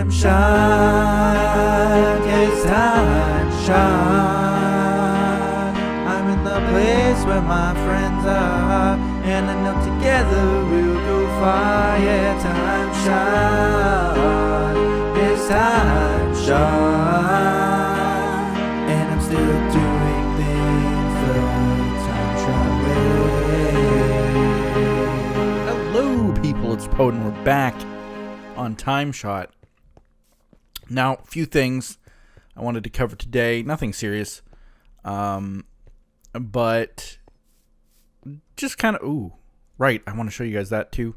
TimeShot, yes, TimeShot. I'm in the place where my friends are, and I know together we'll go far. Yeah, TimeShot, yes, TimeShot. And I'm still doing things the TimeShot way. Hello, people. It's Poe, and we're back on TimeShot. Now, a few things I wanted to cover today. Nothing serious. But just kind of... Ooh, right. I want to show you guys that too.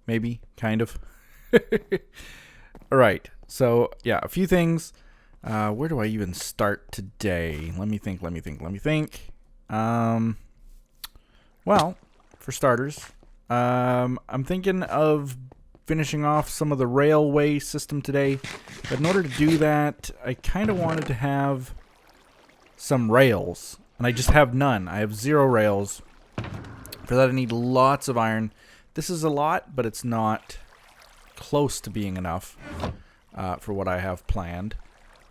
Maybe. Kind of. Alright. So, yeah, a few things. Where do I even start today? Let me think. Well, for starters, I'm thinking of finishing off some of the railway system today. But in order to do that, I kind of wanted to have some rails. And I just have none. I have 0 rails. For that, I need lots of iron. This is a lot, but it's not close to being enough for what I have planned.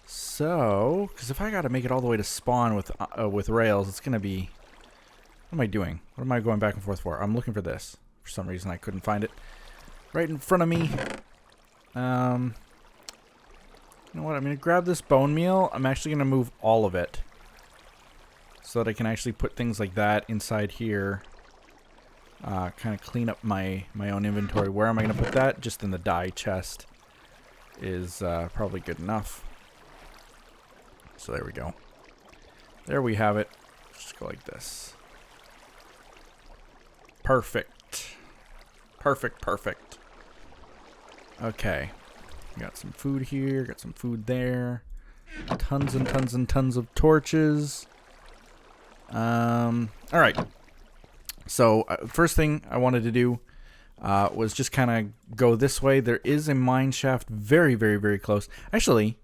So, because if I got to make it all the way to spawn with rails, it's going to be... What am I doing? What am I going back and forth for? I'm looking for this. For some reason, I couldn't find it. Right in front of me. You know what? I'm going to grab this bone meal. I'm actually going to move all of it, so that I can actually put things like that inside here. Kind of clean up my own inventory. Where am I going to put that? Just in the dye chest is probably good enough. So there we go. There we have it. Just go like this. Perfect. Perfect. Okay. Got some food here. Got some food there. Tons and tons and tons of torches. Alright. So, first thing I wanted to do was just kind of go this way. There is a mineshaft very, very, very close. Actually,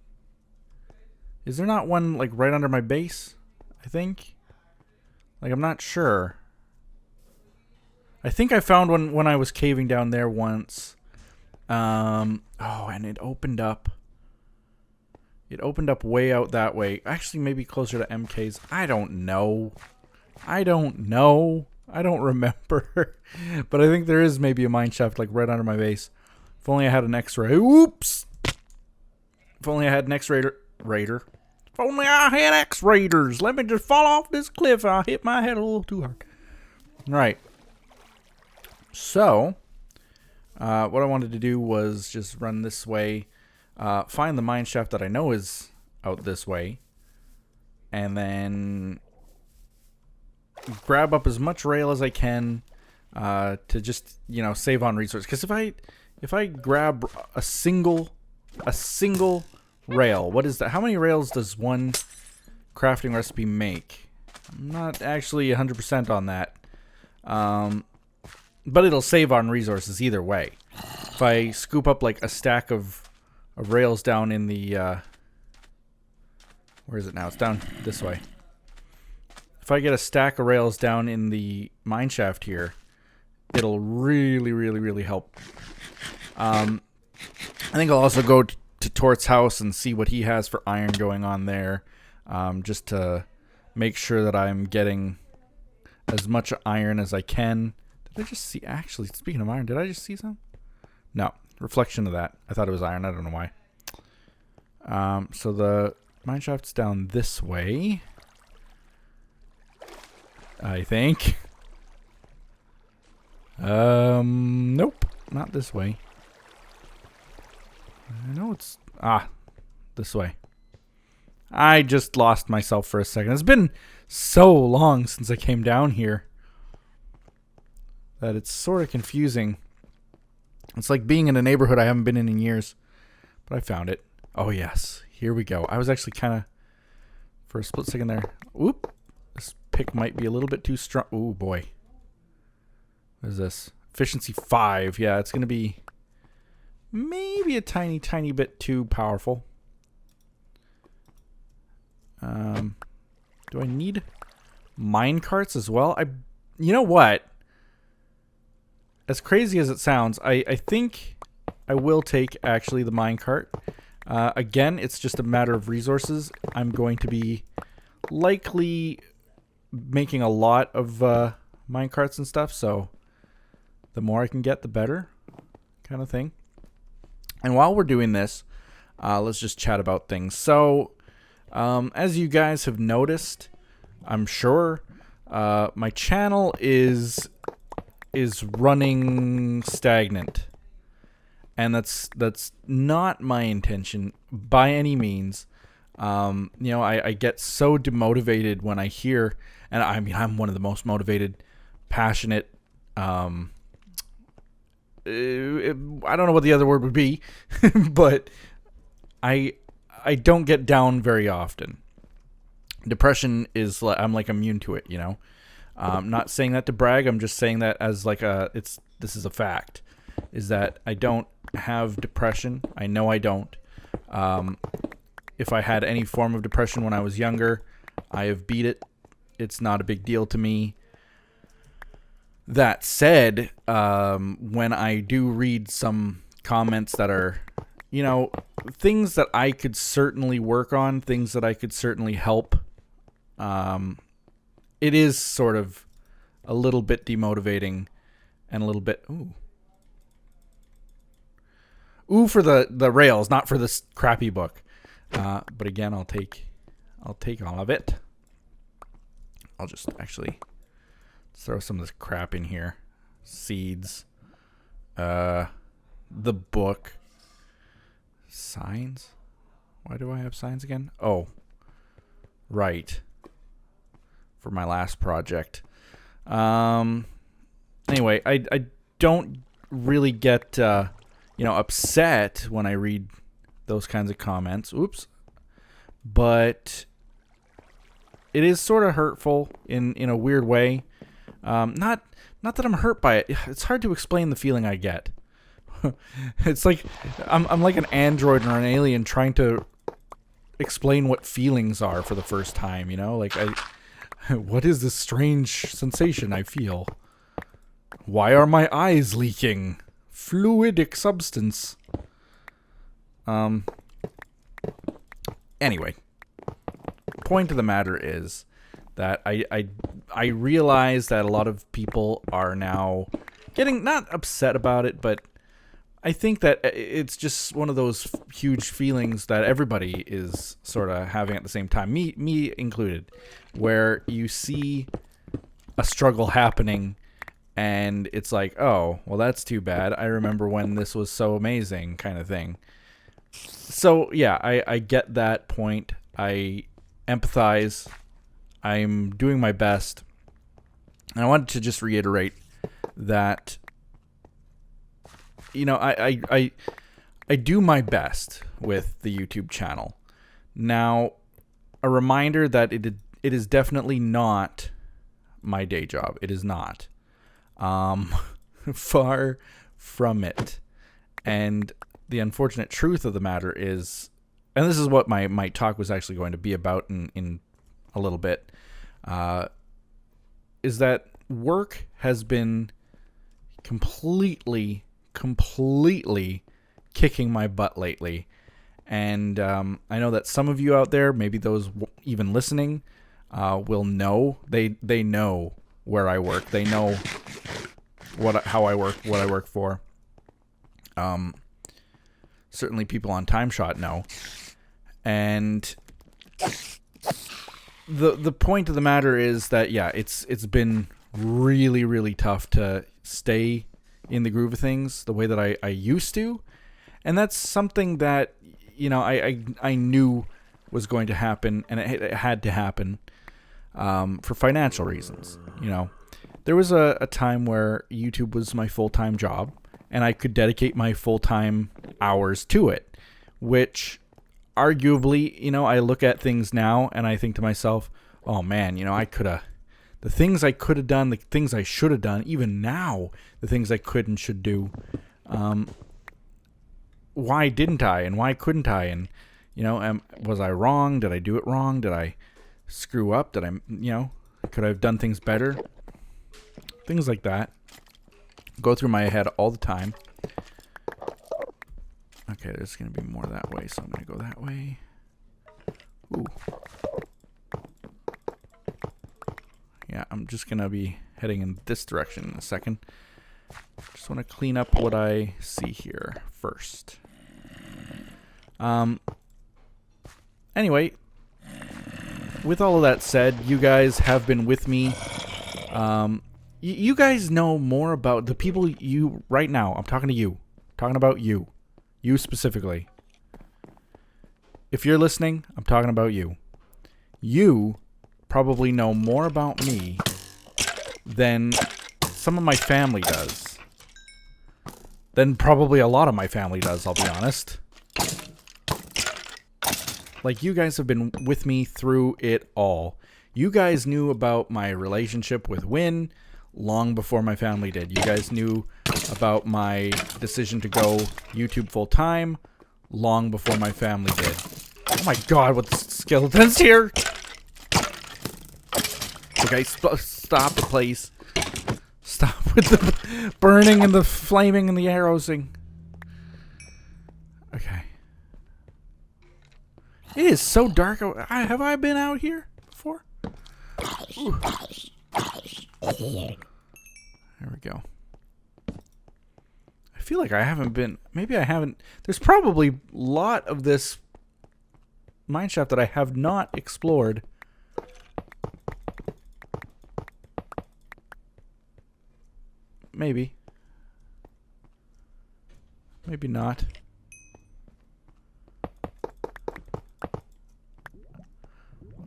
is there not one, like, right under my base? I think? Like, I'm not sure. I think I found one when I was caving down there once. Oh, and it opened up. It opened up way out that way. Actually, maybe closer to MK's. I don't know. I don't remember. But I think there is maybe a mineshaft like right under my base. If only I had an X-ray. Oops. If only I had an X-raider. If only I had X-raiders. Let me just fall off this cliff. I'll hit my head a little too hard. Right. So, what I wanted to do was just run this way. Find the mineshaft that I know is out this way. And then grab up as much rail as I can to just, you know, save on resources. Because if I grab a single rail, what is that? How many rails does one crafting recipe make? I'm not actually 100% on that. But it'll save on resources either way. If I scoop up like a stack of rails down in the where is it now? It's down this way. If I get a stack of rails down in the mineshaft here, it'll really, really, really help. I think I'll also go to Tort's house and see what he has for iron going on there, just to make sure that I'm getting as much iron as I can. Did I just see... Actually, speaking of iron, did I just see some? No. Reflection of that. I thought it was iron. I don't know why. So the mineshaft's down this way, I think. Nope. Not this way. I know it's... this way. I just lost myself for a second. It's been so long since I came down here that it's sort of confusing. It's like being in a neighborhood I haven't been in years. But I found it. Oh, yes. Here we go. I was actually kind of, for a split second there. Oop. This pick might be a little bit too strong. Ooh, boy. What is this? Efficiency 5. Yeah, it's going to be maybe a tiny, tiny bit too powerful. Do I need mine carts as well? You know what? As crazy as it sounds, I think I will take actually the minecart. Again, it's just a matter of resources. I'm going to be likely making a lot of minecarts and stuff, so the more I can get, the better, kind of thing. And while we're doing this, let's just chat about things. So, as you guys have noticed, I'm sure, my channel is running stagnant. And that's not my intention by any means. You know, I get so demotivated when I hear, and I mean, I'm one of the most motivated, passionate, I don't know what the other word would be, but I don't get down very often. Depression is, I'm like immune to it, you know. I'm not saying that to brag. I'm just saying that as like this is a fact, is that I don't have depression. I know I don't. If I had any form of depression when I was younger, I have beat it. It's not a big deal to me. That said, when I do read some comments that are, you know, things that I could certainly work on, things that I could certainly help, it is sort of a little bit demotivating and a little bit, ooh for the rails, not for this crappy book. But again, I'll take all of it. I'll just actually throw some of this crap in here. Seeds. The book. Signs? Why do I have signs again? Oh. Right. For my last project. Anyway, I don't really get upset when I read those kinds of comments. Oops. But it is sort of hurtful in a weird way. Not that I'm hurt by it. It's hard to explain the feeling I get. It's like I'm like an android or an alien trying to explain what feelings are for the first time, you know? Like what is this strange sensation I feel? Why are my eyes leaking? Fluidic substance. Anyway, point of the matter is that I realize that a lot of people are now getting not upset about it, but I think that it's just one of those huge feelings that everybody is sort of having at the same time, me included, where you see a struggle happening and it's like, oh, well, that's too bad. I remember when this was so amazing, kind of thing. So, yeah, I get that point. I empathize. I'm doing my best. And I wanted to just reiterate that, you know, I do my best with the YouTube channel. Now, a reminder that it is definitely not my day job. It is not. Far from it. And the unfortunate truth of the matter is, and this is what my talk was actually going to be about in a little bit, is that work has been completely kicking my butt lately. And I know that some of you out there, maybe those even listening, will know. They know where I work. They know how I work, what I work for. Certainly people on TimeShot know. And the point of the matter is that, yeah, it's been really, really tough to stay in the groove of things the way that I used to. And that's something that, you know, I knew was going to happen, and it had to happen for financial reasons. You know, there was a time where YouTube was my full-time job, and I could dedicate my full-time hours to it, which arguably, you know, I look at things now and I think to myself, oh man, you know, the things I could have done, the things I should have done, even now, the things I could and should do, why didn't I, and why couldn't I, and, you know, was I wrong? Did I do it wrong? Did I screw up? Did I, you know, could I have done things better? Things like that go through my head all the time. Okay, there's going to be more that way, so I'm going to go that way. Ooh. Yeah, I'm just going to be heading in this direction in a second. Just want to clean up what I see here first. Anyway, with all of that said, you guys have been with me. You guys know more about the people you... Right now, I'm talking to you. I'm talking about you. You specifically. If you're listening, I'm talking about you. You probably know more about me than some of my family does. Than probably a lot of my family does, I'll be honest. Like, you guys have been with me through it all. You guys knew about my relationship with Win long before my family did. You guys knew about my decision to go YouTube full-time long before my family did. Oh my god, what the skeletons here? Okay, stop it, please. Stop with the burning and the flaming and the arrowsing. Okay. It is so dark. Have I been out here before? Ooh. There we go. I feel like I haven't been... Maybe I haven't... There's probably a lot of this mineshaft that I have not explored. Maybe. Maybe not.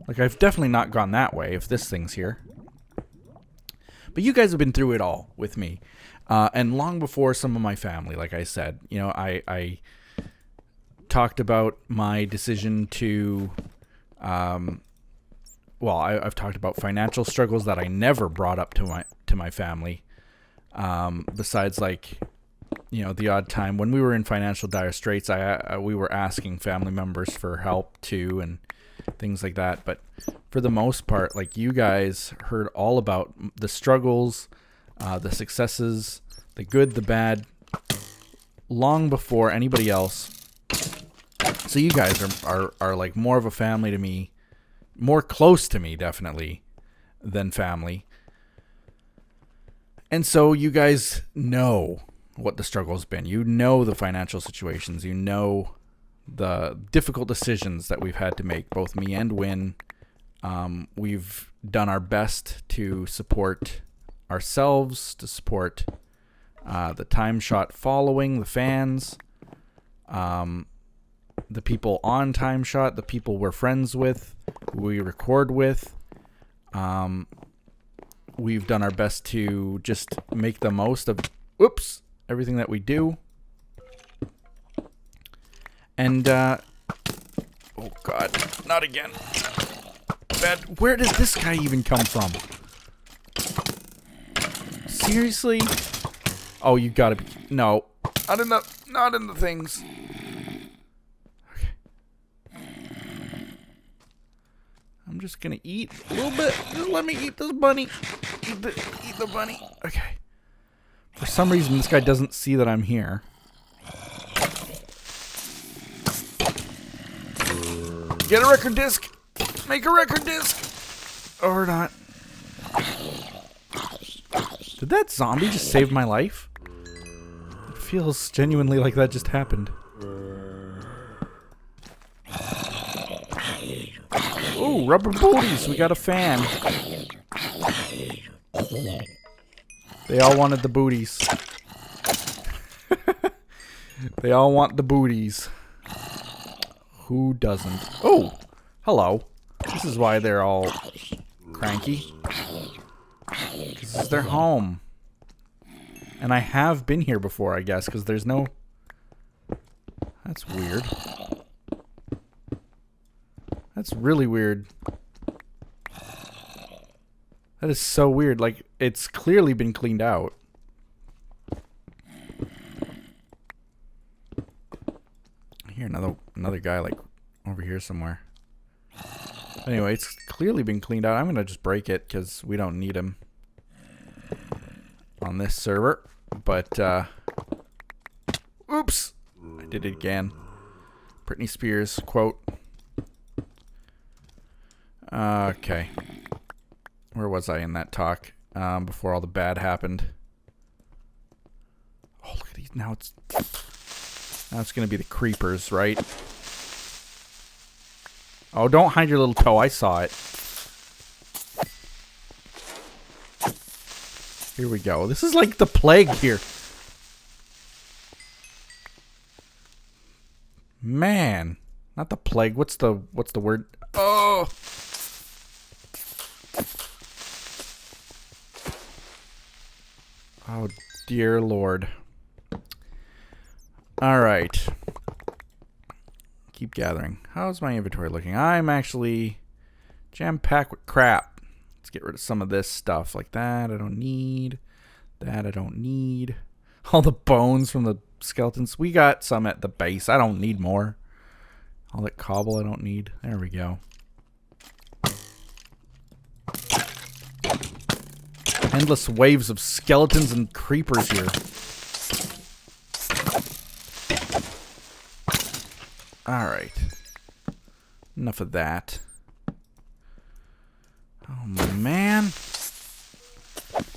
Like, I've definitely not gone that way if this thing's here. But you guys have been through it all with me. And long before some of my family, like I said. You know, I talked about my decision to... well, I've talked about financial struggles that I never brought up to my family. Besides, like, you know, the odd time when we were in financial dire straits, we were asking family members for help too, and things like that. But for the most part, like, you guys heard all about the struggles, the successes, the good, the bad, long before anybody else. So you guys are like more of a family to me, more close to me, definitely, than family. And so you guys know what the struggle's been. You know the financial situations. You know the difficult decisions that we've had to make, both me and Win. We've done our best to support ourselves, to support the TimeShot following, the fans, the people on TimeShot, the people we're friends with, who we record with. We've done our best to just make the most of, everything that we do. And, oh god, not again. Bad. Where does this guy even come from? Seriously? Oh, you gotta be, no. Not in the things. Okay. I'm just gonna eat a little bit. Just let me eat this bunny. Eat the bunny. Okay. For some reason, this guy doesn't see that I'm here. Get a record disc. Make a record disc. Or not. Did that zombie just save my life? It feels genuinely like that just happened. Ooh, rubber booties. We got a fan. They all wanted the booties. They all want the booties. Who doesn't? Oh, hello. This is why they're all cranky. This is their home. And I have been here before, I guess, because there's no... That's weird. That's really weird. That is so weird. Like, it's clearly been cleaned out. I hear another guy, like, over here somewhere. Anyway, it's clearly been cleaned out. I'm going to just break it because we don't need him on this server. But, oops. I did it again. Britney Spears quote. Okay. Where was I in that talk before all the bad happened? Oh, look at these. Now it's going to be the creepers, right? Oh, don't hide your little toe. I saw it. Here we go. This is like the plague here. Man. Not the plague. What's the word? Oh! Oh, dear Lord. Alright. Keep gathering. How's my inventory looking? I'm actually jam-packed with crap. Let's get rid of some of this stuff. Like that I don't need. That I don't need. All the bones from the skeletons. We got some at the base. I don't need more. All that cobble I don't need. There we go. Endless waves of skeletons and creepers here. Alright. Enough of that. Oh, man.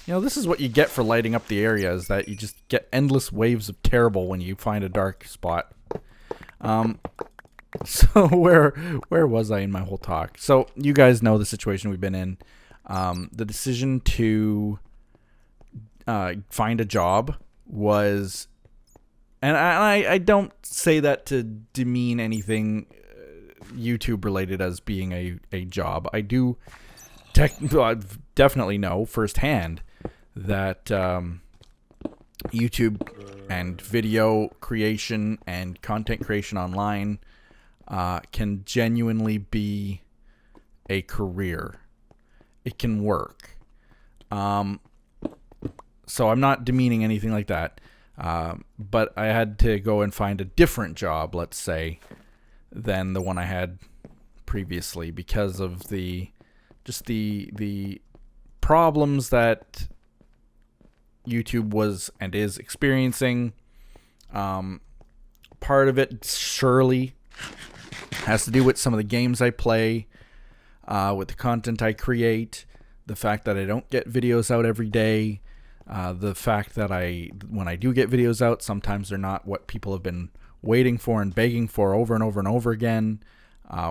You know, this is what you get for lighting up the area, is that you just get endless waves of terrible when you find a dark spot. So where was I in my whole talk? So you guys know the situation we've been in. The decision to find a job was, and I don't say that to demean anything YouTube related as being a job. I do definitely know firsthand that YouTube and video creation and content creation online can genuinely be a career. It can work. So I'm not demeaning anything like that. But I had to go and find a different job, let's say, than the one I had previously because of the problems that YouTube was and is experiencing. Part of it surely has to do with some of the games I play, with the content I create, the fact that I don't get videos out every day, the fact that when I do get videos out, sometimes they're not what people have been waiting for and begging for over and over and over again.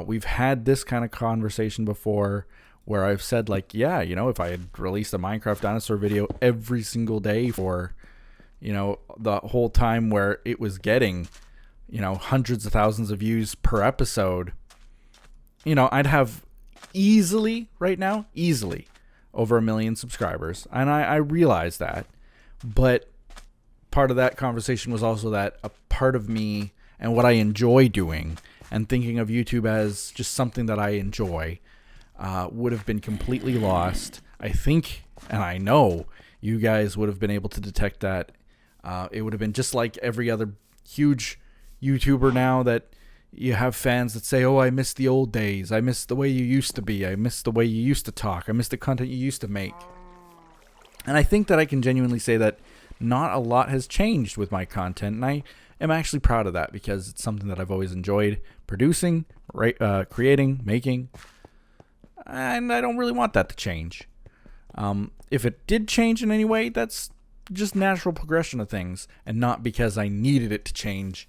We've had this kind of conversation before where I've said, like, yeah, you know, if I had released a Minecraft dinosaur video every single day for, you know, the whole time where it was getting, you know, hundreds of thousands of views per episode, you know, I'd have easily over 1 million subscribers. And I realize that. But part of that conversation was also that a part of me and what I enjoy doing and thinking of YouTube as just something that I enjoy would have been completely lost. I think, and I know, you guys would have been able to detect that. It would have been just like every other huge YouTuber now, that you have fans that say, oh, I miss the old days. I miss the way you used to be. I miss the way you used to talk. I miss the content you used to make. And I think that I can genuinely say that not a lot has changed with my content. And I am actually proud of that because it's something that I've always enjoyed producing, creating, making. And I don't really want that to change. If it did change in any way, that's just natural progression of things, and not because I needed it to change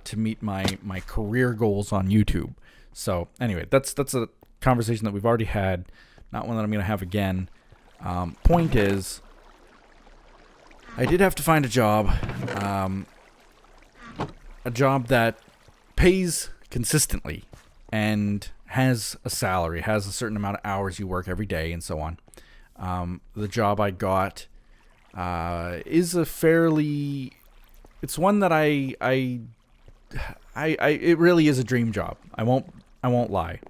to meet my career goals on YouTube. So anyway, that's a conversation that we've already had, not one that I'm going to have again. Point is, I did have to find a job that pays consistently and has a salary, has a certain amount of hours you work every day, and so on. The job I got is a fairly, it's one that it really is a dream job. I won't lie.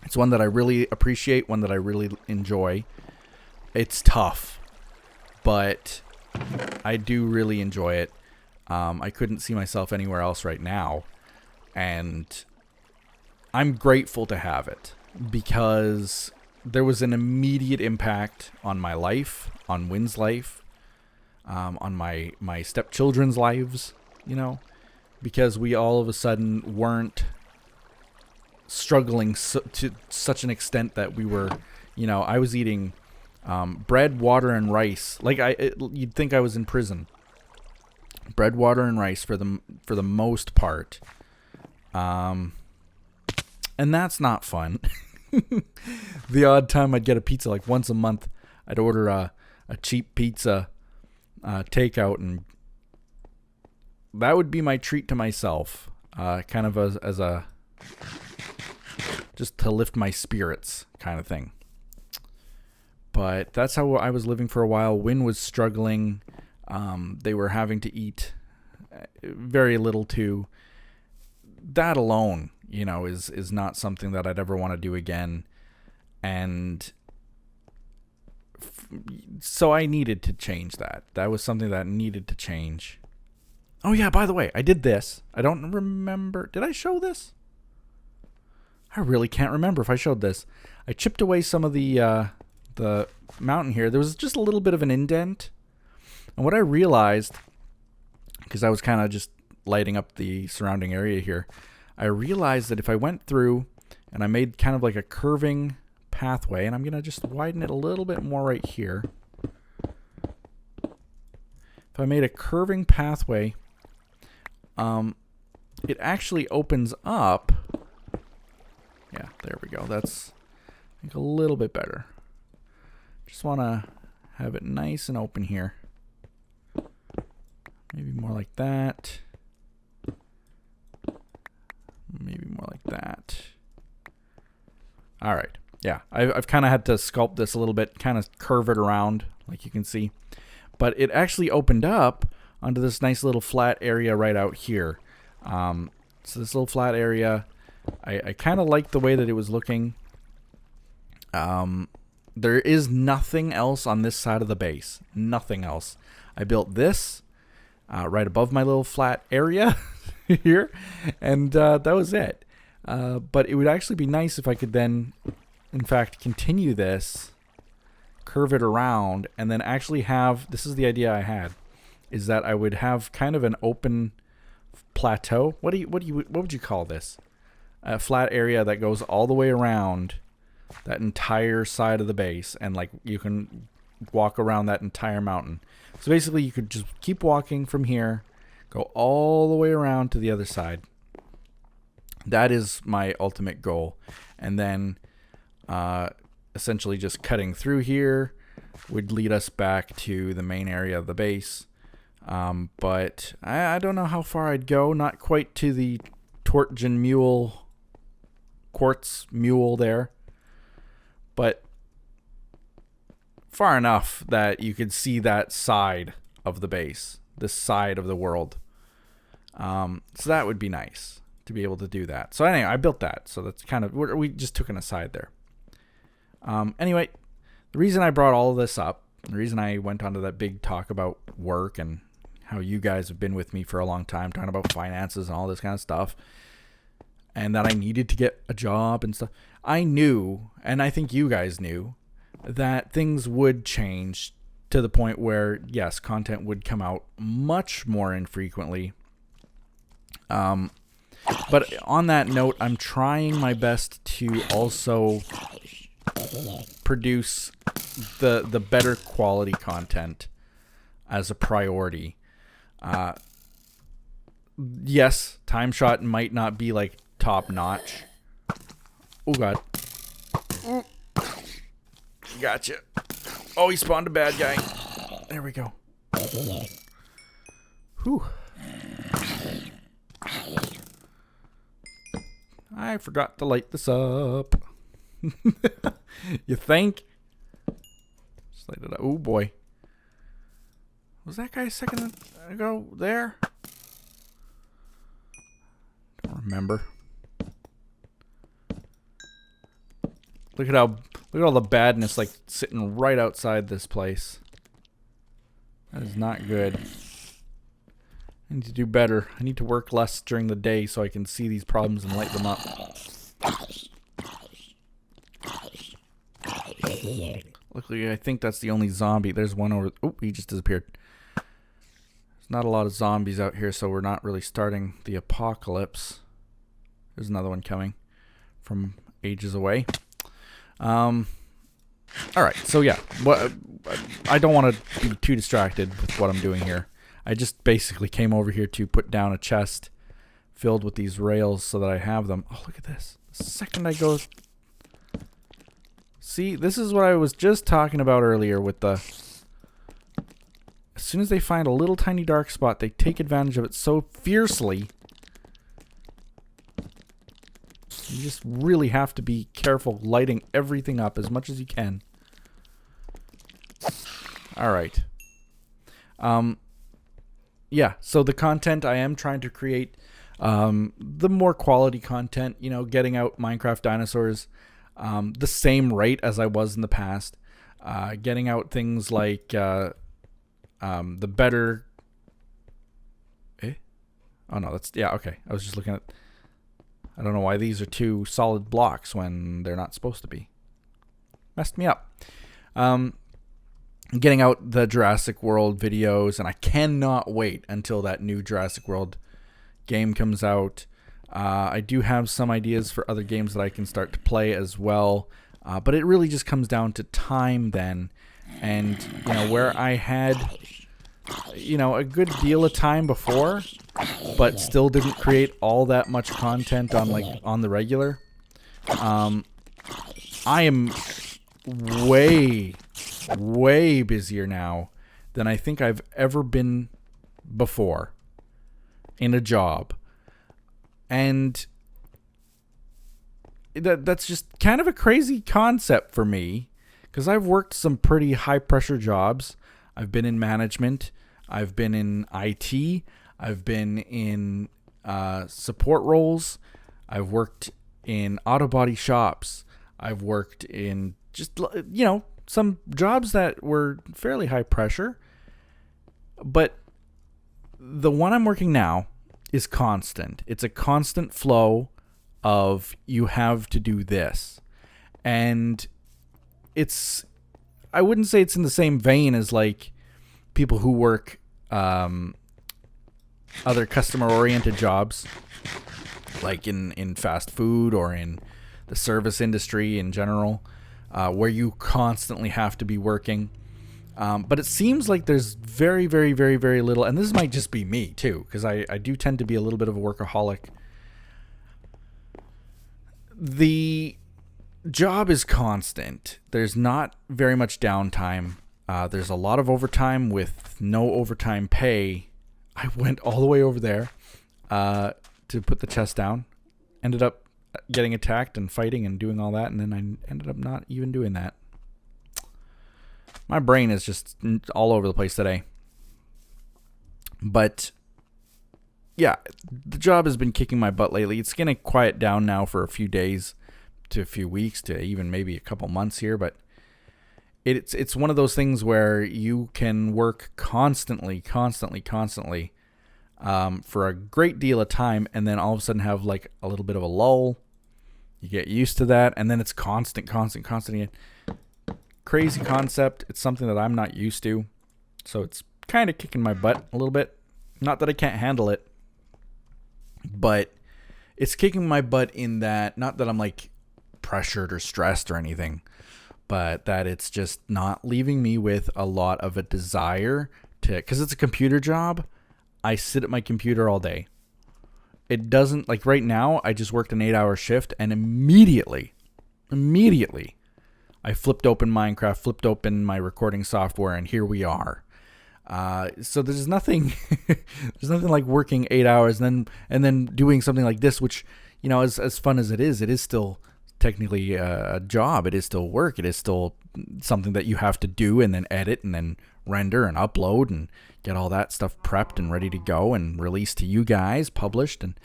It's one that I really appreciate, one that I really enjoy. It's tough, but I do really enjoy it. I couldn't see myself anywhere else right now, and I'm grateful to have it because there was an immediate impact on my life, on Wynn's life, on my stepchildren's lives, you know, because we all of a sudden weren't struggling to such an extent that we were, you know, I was eating bread, water, and rice. Like you'd think I was in prison. Bread, water, and rice for the most part. And that's not fun. The odd time I'd get a pizza, like once a month, I'd order a cheap pizza takeout, and that would be my treat to myself, kind of as a just to lift my spirits kind of thing. But that's how I was living for a while. Win was struggling. They were having to eat very little too. That alone, you know, is not something that I'd ever want to do again. And so I needed to change that. That was something that needed to change. Oh yeah, by the way, I did this. I don't remember. Did I show this? I really can't remember if I showed this. I chipped away some of the mountain here. There was just a little bit of an indent. And what I realized, because I was kind of just lighting up the surrounding area here, I realized that if I went through and I made kind of like a curving pathway, and I'm going to just widen it a little bit more right here. If I made a curving pathway, it actually opens up. Yeah, there we go. That's, I think, a little bit better. Just want to have it nice and open here. Maybe more like that. Maybe more like that. All right. Yeah, I've kind of had to sculpt this a little bit, kind of curve it around, like you can see. But it actually opened up onto this nice little flat area right out here. So this little flat area, I kind of like the way that it was looking. There is nothing else on this side of the base. Nothing else. I built this right above my little flat area here, and that was it. But it would actually be nice if I could then, in fact, continue this, curve it around, and then actually have, this is the idea I had, is that I would have kind of an open plateau. What would you call this? A flat area that goes all the way around that entire side of the base, and like you can walk around that entire mountain. So basically you could just keep walking from here, go all the way around to the other side. That is my ultimate goal. And then essentially just cutting through here would lead us back to the main area of the base. But I don't know how far I'd go. Not quite to the Tortgen Mule, Quartz Mule there. But far enough that you could see that side of the base, this side of the world. So that would be nice to be able to do that. So anyway, I built that. So that's kind of, we just took an aside there. Anyway, the reason I brought all of this up, the reason I went onto that big talk about work and how you guys have been with me for a long time, talking about finances and all this kind of stuff, and that I needed to get a job and stuff. I knew, and I think you guys knew, that things would change to the point where, yes, content would come out much more infrequently. But on that note, I'm trying my best to also produce the better quality content as a priority. Yes, TimeShot might not be like top notch. Oh god. Gotcha. Oh, he spawned a bad guy. There we go. Whew. I forgot to light this up. You think? Just light it up. Oh boy. Was that guy a second ago there? Don't remember. Look at all the badness like sitting right outside this place. That is not good. I need to do better. I need to work less during the day so I can see these problems and light them up. Luckily, I think that's the only zombie. There's one over... Oh, he just disappeared. There's not a lot of zombies out here, so we're not really starting the apocalypse. There's another one coming from ages away. Alright, so yeah, I don't want to be too distracted with what I'm doing here. I just basically came over here to put down a chest filled with these rails so that I have them. Oh, look at this. The second I go... See, this is what I was just talking about earlier with the... As soon as they find a little tiny dark spot, they take advantage of it so fiercely. You just really have to be careful lighting everything up as much as you can. Alright. Yeah, so the content I am trying to create, the more quality content, you know, getting out Minecraft dinosaurs the same rate as I was in the past. Getting out things like the better... Oh no, that's... Yeah, okay. I was just looking at... I don't know why these are two solid blocks when they're not supposed to be. Messed me up. Getting out the Jurassic World videos, and I cannot wait until that new Jurassic World game comes out. I do have some ideas for other games that I can start to play as well, but it really just comes down to time then. And, you know, where I had, you know, a good deal of time before, but still didn't create all that much content on, like, on the regular. I am way busier now than I think I've ever been before in a job. And that's just kind of a crazy concept for me, because I've worked some pretty high pressure jobs. I've been in management, I've been in IT, I've been in support roles, I've worked in auto body shops, I've worked in just, you know, some jobs that were fairly high pressure. But the one I'm working now is constant. It's a constant flow of you have to do this. And it's, I wouldn't say it's in the same vein as like people who work other customer oriented jobs, like in fast food or in the service industry in general, where you constantly have to be working. But it seems like there's very little, and this might just be me too, because I do tend to be a little bit of a workaholic. The job is constant. There's not very much downtime. There's a lot of overtime with no overtime pay. I went all the way over there to put the chest down. Ended up getting attacked and fighting and doing all that, and then I ended up not even doing that. My brain is just all over the place today. But yeah, the job has been kicking my butt lately. It's going to quiet down now for a few days to a few weeks to even maybe a couple months here, but it's one of those things where you can work constantly for a great deal of time, and then all of a sudden have like a little bit of a lull. You get used to that, and then it's constant again. Crazy concept. It's something that I'm not used to, so it's kind of kicking my butt a little bit. Not that I can't handle it, but it's kicking my butt in that, not that I'm like pressured or stressed or anything, but that it's just not leaving me with a lot of a desire to, because it's a computer job. I sit at my computer all day. It doesn't, like right now, I just worked an 8-hour shift, and immediately, I flipped open Minecraft, flipped open my recording software, and here we are. So there's nothing, there's nothing like working 8 hours and then doing something like this, which, you know, as fun as it is still technically a job. It is still work. It is still something that you have to do and then edit and then render and upload and get all that stuff prepped and ready to go and released to you guys, published. And,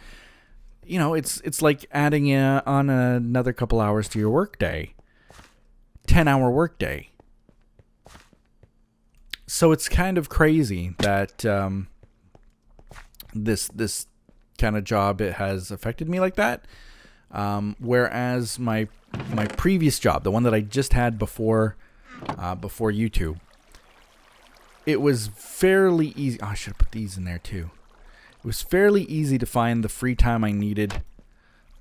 you know, it's like adding on another couple hours to your work day. 10-hour workday. So it's kind of crazy that this kind of job, it has affected me like that. Whereas my previous job, the one that I just had before YouTube, it was fairly easy. Oh, I should have put these in there too. It was fairly easy to find the free time I needed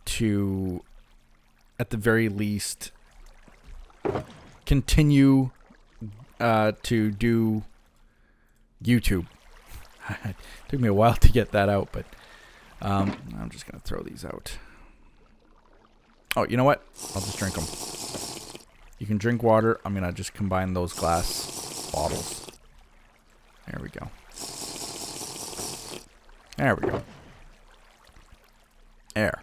to, at the very least, continue to do YouTube. It took me a while to get that out, but I'm just going to throw these out. Oh, you know what? I'll just drink them. You can drink water. I'm going to just combine those glass bottles. There we go. There we go. There.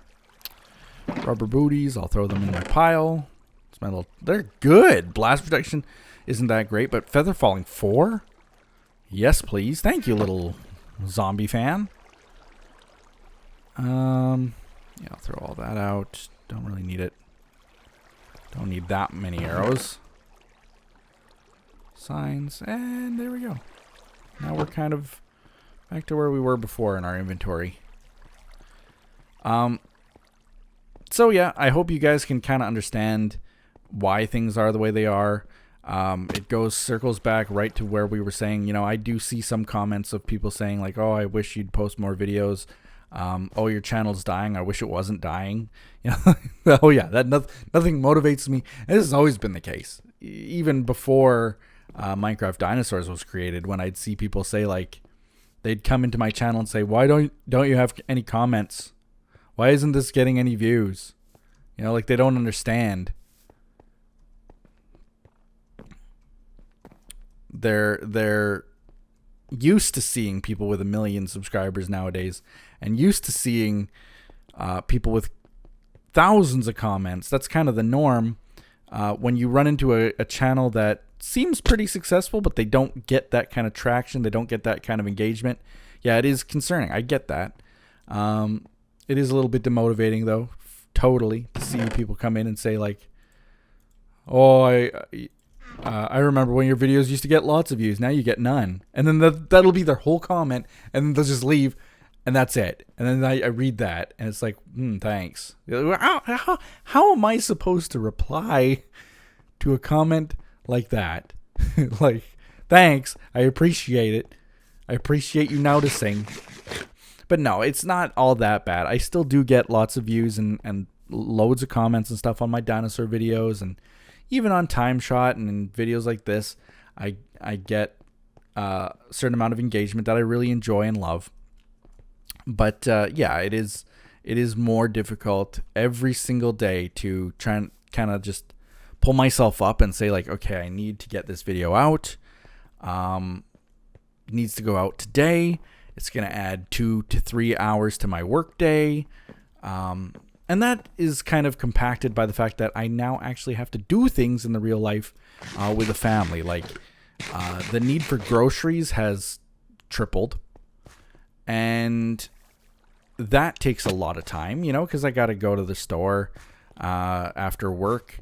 Rubber booties. I'll throw them in my pile. It's my little... They're good. Blast protection isn't that great, but feather falling 4? Yes, please. Thank you, little zombie fan. Yeah, I'll throw all that out. Don't really need it. Don't need that many arrows. Signs. And there we go. Now we're kind of back to where we were before in our inventory. So yeah, I hope you guys can kind of understand why things are the way they are. It circles back right to where we were saying, you know, I do see some comments of people saying like, oh, I wish you'd post more videos. Oh, your channel's dying. I wish it wasn't dying. You know, oh yeah, nothing motivates me. And this has always been the case. Even before Minecraft Dinosaurs was created, when I'd see people say like, they'd come into my channel and say, why don't you have any comments? Why isn't this getting any views? You know, like they don't understand. They're used to seeing people with 1 million subscribers nowadays, and used to seeing people with thousands of comments. That's kind of the norm. When you run into a channel that seems pretty successful, but they don't get that kind of traction, they don't get that kind of engagement. Yeah, it is concerning. I get that. It is a little bit demotivating, though, totally, to see people come in and say like, "Oh, I remember when your videos used to get lots of views. Now you get none." And then that'll be their whole comment, and then they'll just leave, and that's it. And then I read that, and it's like, thanks. How am I supposed to reply to a comment like that? Like, thanks. I appreciate it. I appreciate you noticing. But no, it's not all that bad. I still do get lots of views and loads of comments and stuff on my dinosaur videos, and even on TimeShot and in videos like this, I get a certain amount of engagement that I really enjoy and love. But yeah, it is more difficult every single day to try and kind of just pull myself up and say like, okay, I need to get this video out. It needs to go out today. It's going to add 2 to 3 hours to my work day. And that is kind of compacted by the fact that I now actually have to do things in the real life with a family. Like the need for groceries has tripled. And that takes a lot of time, you know, because I got to go to the store after work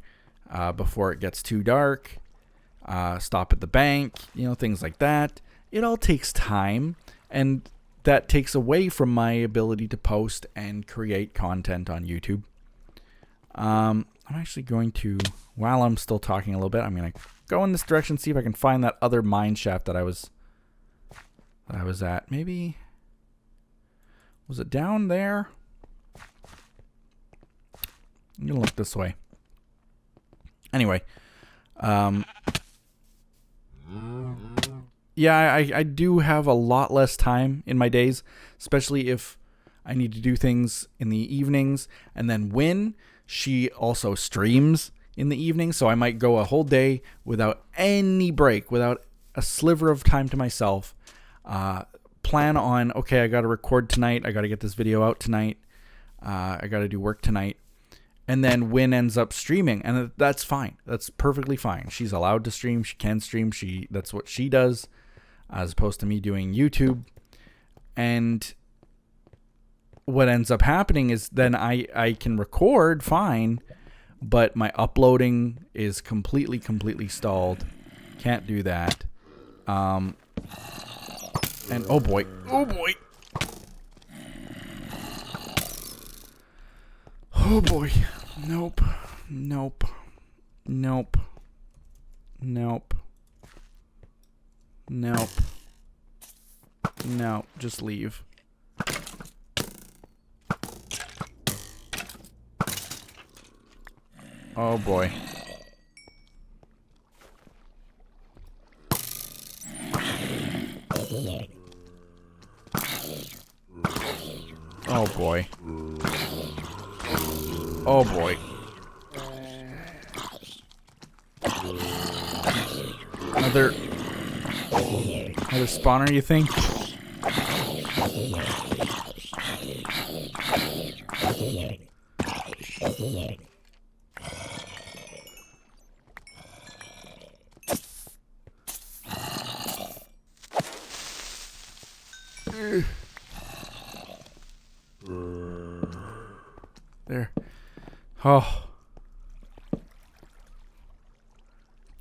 before it gets too dark, stop at the bank, you know, things like that. It all takes time, and that takes away from my ability to post and create content on YouTube. I'm actually going to, while I'm still talking a little bit, I'm going to go in this direction, see if I can find that other Mineshaft that I was at. Maybe, was it down there? I'm going to look this way. Anyway, yeah, I do have a lot less time in my days, especially if I need to do things in the evenings. And then when she also streams in the evening, so I might go a whole day without any break, without a sliver of time to myself. Plan on, okay, I got to record tonight. I got to get this video out tonight. I got to do work tonight. And then Win ends up streaming, and that's fine. That's perfectly fine. She's allowed to stream. She can stream. That's what she does, as opposed to me doing YouTube. And what ends up happening is then I can record fine, but my uploading is completely stalled. Can't do that. And oh boy. Oh boy. Nope. Nope. No, just leave. Oh boy. Oh boy. Oh boy. Another spawner, you think? There. Oh.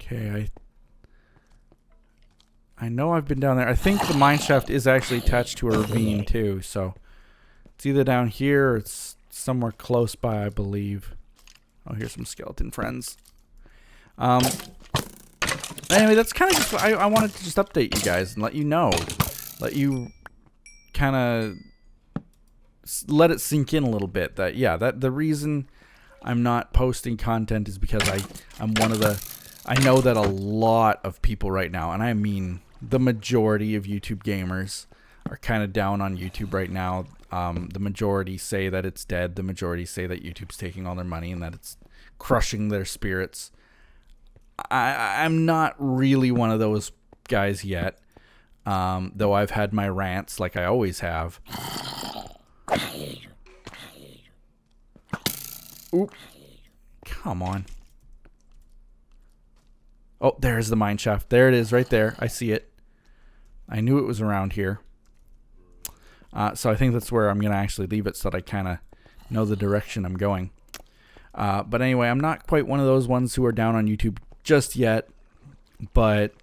Okay, I know I've been down there. I think the mineshaft is actually attached to a ravine too, so it's either down here or it's somewhere close by, I believe. Oh, here's some skeleton friends. Anyway, that's kind of just I wanted to just update you guys and let you know, let you kind of let it sink in a little bit that that the reason I'm not posting content is because I'm one of the, I know that a lot of people right now, and I mean the majority of YouTube gamers, are kind of down on YouTube right now. The majority say that it's dead. The majority say that YouTube's taking all their money and that it's crushing their spirits. I'm not really one of those guys yet, though I've had my rants like I always have. Oop. Come on. Oh, there's the mineshaft. There it is right there. I see it. I knew it was around here. So I think that's where I'm going to actually leave it so that I kind of know the direction I'm going. But anyway, I'm not quite one of those ones who are down on YouTube just yet. But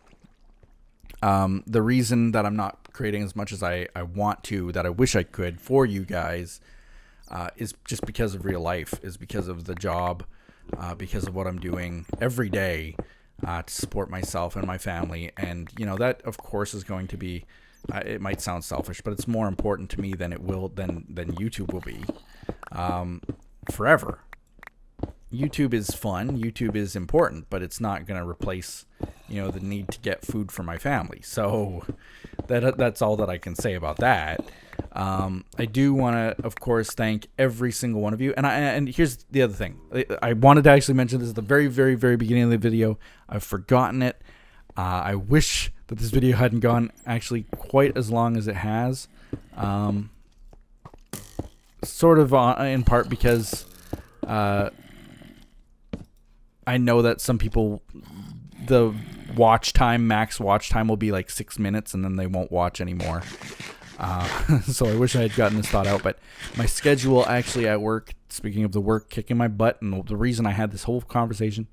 the reason that I'm not creating as much as I want to, that I wish I could for you guys, is just because of real life, is because of the job, because of what I'm doing every day to support myself and my family. And, you know, that, of course, is going to be, it might sound selfish, but it's more important to me than YouTube will be forever. YouTube is fun. YouTube is important, but it's not going to replace, you know, the need to get food for my family. So that's all that I can say about that. I do want to, of course, thank every single one of you. And here's the other thing. I wanted to actually mention this at the very, very, very beginning of the video. I've forgotten it. I wish that this video hadn't gone actually quite as long as it has. Sort of in part because I know that some people, the max watch time will be like 6 minutes and then they won't watch anymore. So I wish I had gotten this thought out, but my schedule actually at work, speaking of the work kicking my butt, and the reason I had this whole conversation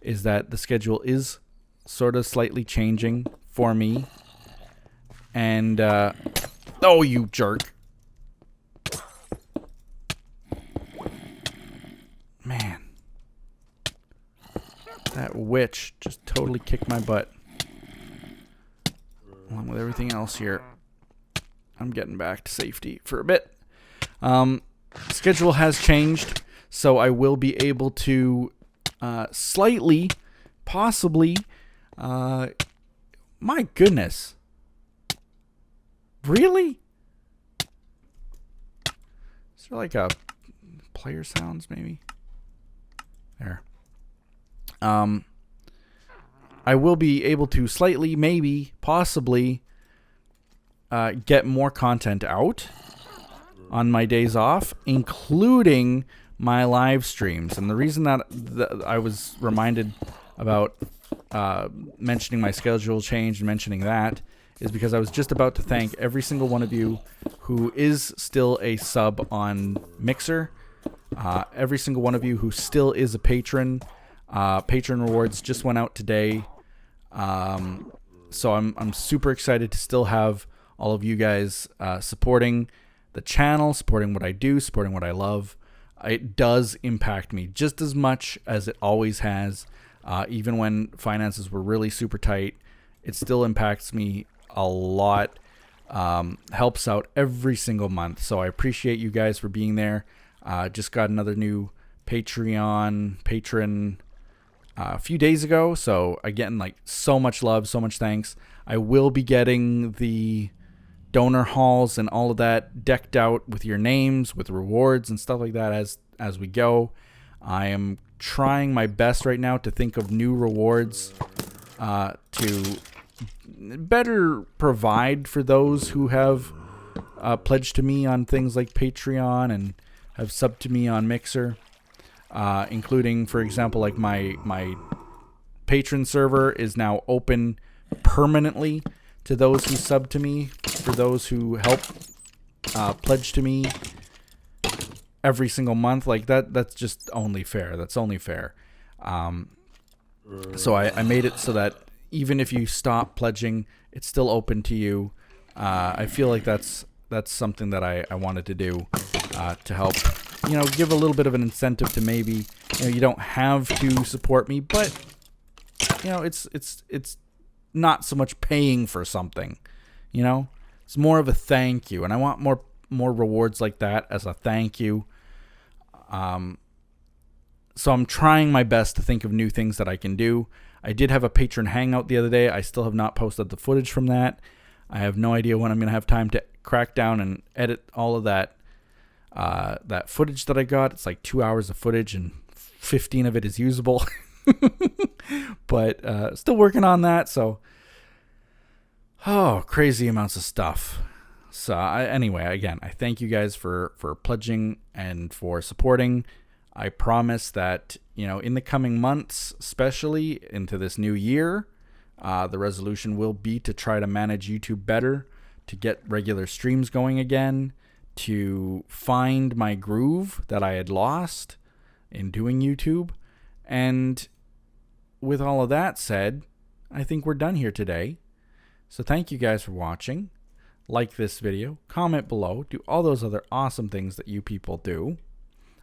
is that the schedule is sort of slightly changing for me. And, oh, you jerk. Man. That witch just totally kicked my butt. Along with everything else here. I'm getting back to safety for a bit. Schedule has changed, so I will be able to slightly, possibly, my goodness. Really? Is there like a player sounds maybe? There. I will be able to slightly, maybe, possibly, get more content out on my days off, including my live streams. And the reason that I was reminded about mentioning my schedule change and mentioning that is because I was just about to thank every single one of you who is still a sub on Mixer, every single one of you who still is a patron. Patron rewards just went out today. So I'm super excited to still have all of you guys supporting the channel, supporting what I do, supporting what I love. It does impact me just as much as it always has. Even when finances were really super tight, it still impacts me a lot. Helps out every single month. So I appreciate you guys for being there. Just got another new Patreon patron a few days ago. So again, like, so much love, so much thanks. I will be getting the donor halls and all of that decked out with your names, with rewards and stuff like that as we go. I am trying my best right now to think of new rewards to better provide for those who have pledged to me on things like Patreon and have subbed to me on Mixer, including, for example, like my patron server is now open permanently to those who sub to me, for those who help pledge to me every single month. Like that's just only fair. That's only fair. So I made it so that even if you stop pledging, it's still open to you. I feel like that's something that I wanted to do to help, give a little bit of an incentive to maybe, you don't have to support me, but it's not so much paying for something, it's more of a thank you, and I want more rewards like that as a thank you. So I'm trying my best to think of new things that I can do. I did have a patron hangout the other day. I still have not posted the footage from that. I have no idea when I'm going to have time to crack down and edit all of that footage that I got. It's like 2 hours of footage and 15 of it is usable. But still working on that. So, crazy amounts of stuff. So anyway, again, I thank you guys for pledging and for supporting. I promise that, in the coming months, especially into this new year, the resolution will be to try to manage YouTube better, to get regular streams going again, to find my groove that I had lost in doing YouTube. And with all of that said, I think we're done here today. So thank you guys for watching. Like this video, comment below, do all those other awesome things that you people do.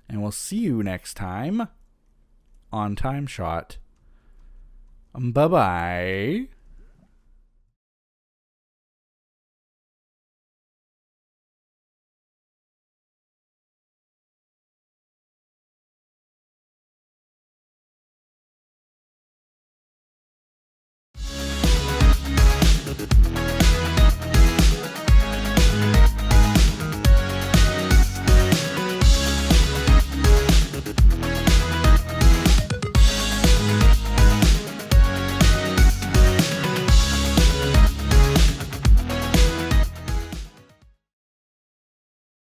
And we'll see you next time on TimeShot. Bye-bye.